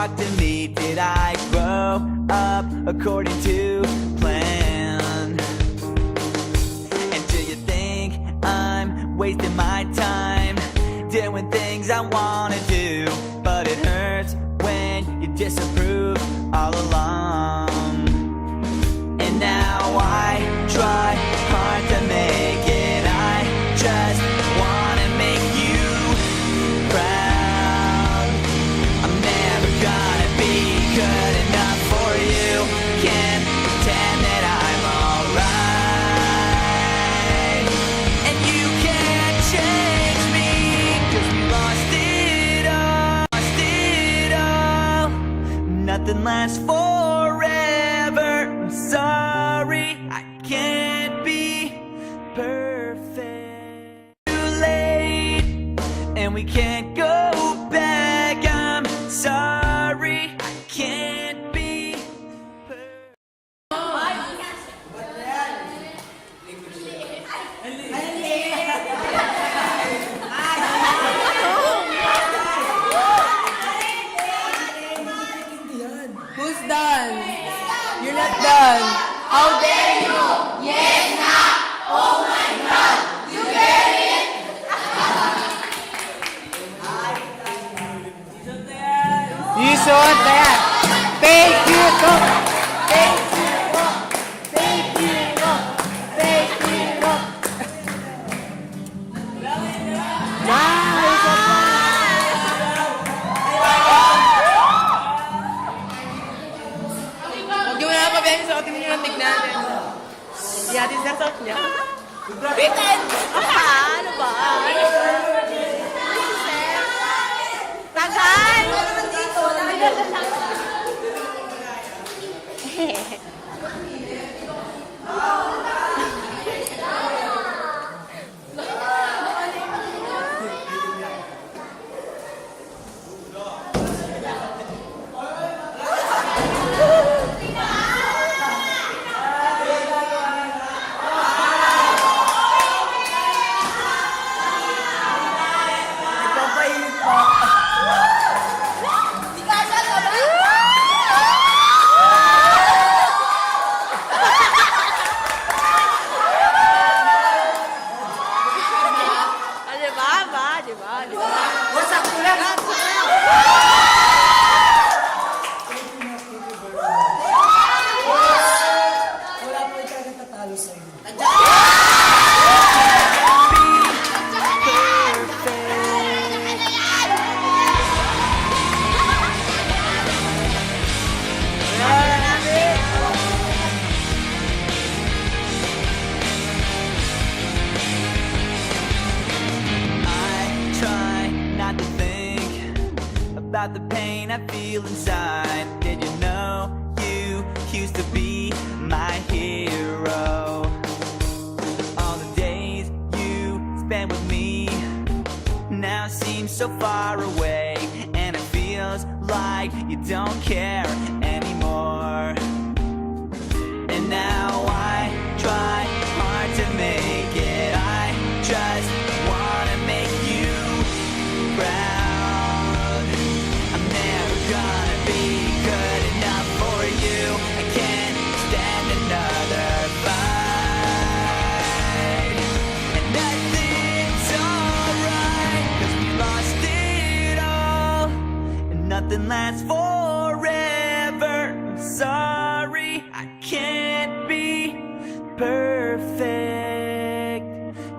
talk to me? Did I grow up according to plan? And do you think I'm wasting my time doing things I wanna do? But it hurts when you disapprove all along. And now I try hard to make it. I just wanna make you proud. I'm never gonna be good enough for you. Can't pretend that I'm alright. And you can't change me, 'cause we lost it all, lost it all. Nothing lasts forever. I'm sorry, I can't be perfect. Too late, and we can't go back. I'm sorry, I can't be perfect. Who's done? You're not done. How dare you? Yes, not. Oh my God. You get it? You saw that. Thank you. Thank you. Thank you. Thank you. Huwag mo na pabiyahin sa ating nyo ng tignan. Yatin sa suot niya. Bitin! Ano ba? Tagal! About the pain I feel inside. Did you know you used to be my hero? All the days you spent with me now seem so far away, and it feels like you don't care anymore. And now I try hard to make it. I just wanna make you proud. Gonna be good enough for you. I can't stand another fight. And nothing's alright, 'cause we lost it all. And nothing lasts forever. I'm sorry, I can't be perfect.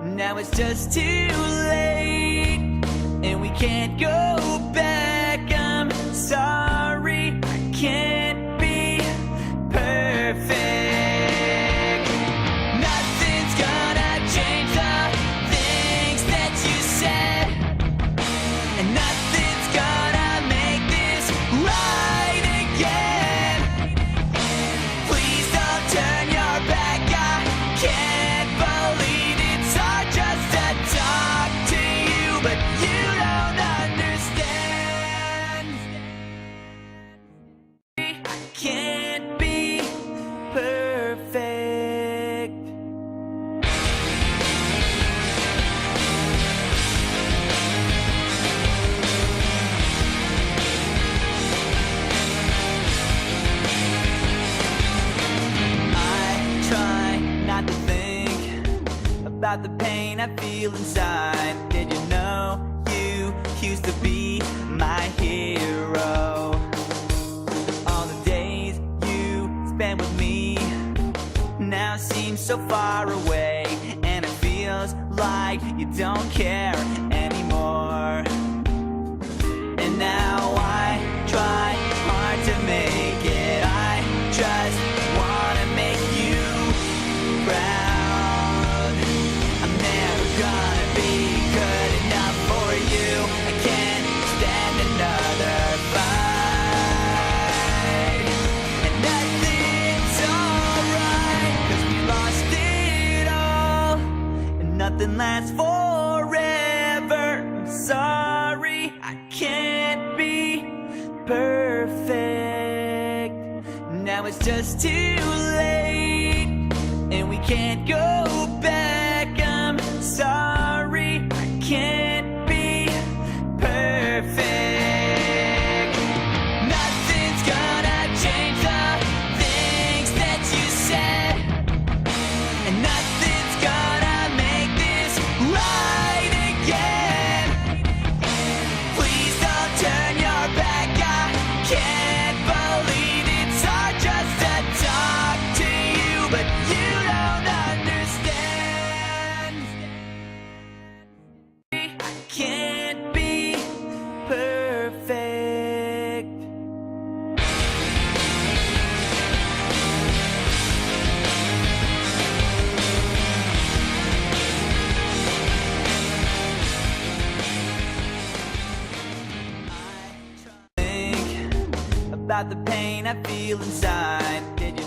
Now it's just too late, and we can't go back. I'm sorry, I can't be perfect. Nothing's gonna change the things that you said, and nothing's gonna make this right again. Please don't turn your back. I can't believe it's hard just to talk to you, but you don't understand. about the pain I feel inside. Did you know you used to be my hero? All the days you spent with me now seem so far away, and it feels like you don't care anymore. And now I try hard to make it. I just wanna make you proud. I'm never gonna be good enough for you. I can't stand another fight. And nothing's alright, 'cause we lost it all. And nothing lasts forever. I'm sorry, I can't be perfect. Now it's just too late, and we can't go back. I'm sorry, I can't be perfect. Nothing's gonna change the things that you said, and nothing's gonna make this right again. Please don't turn your back. I can't believe it's hard just to talk to you, but you don't understand. I can't be perfect. Think about the pain I feel inside. Did you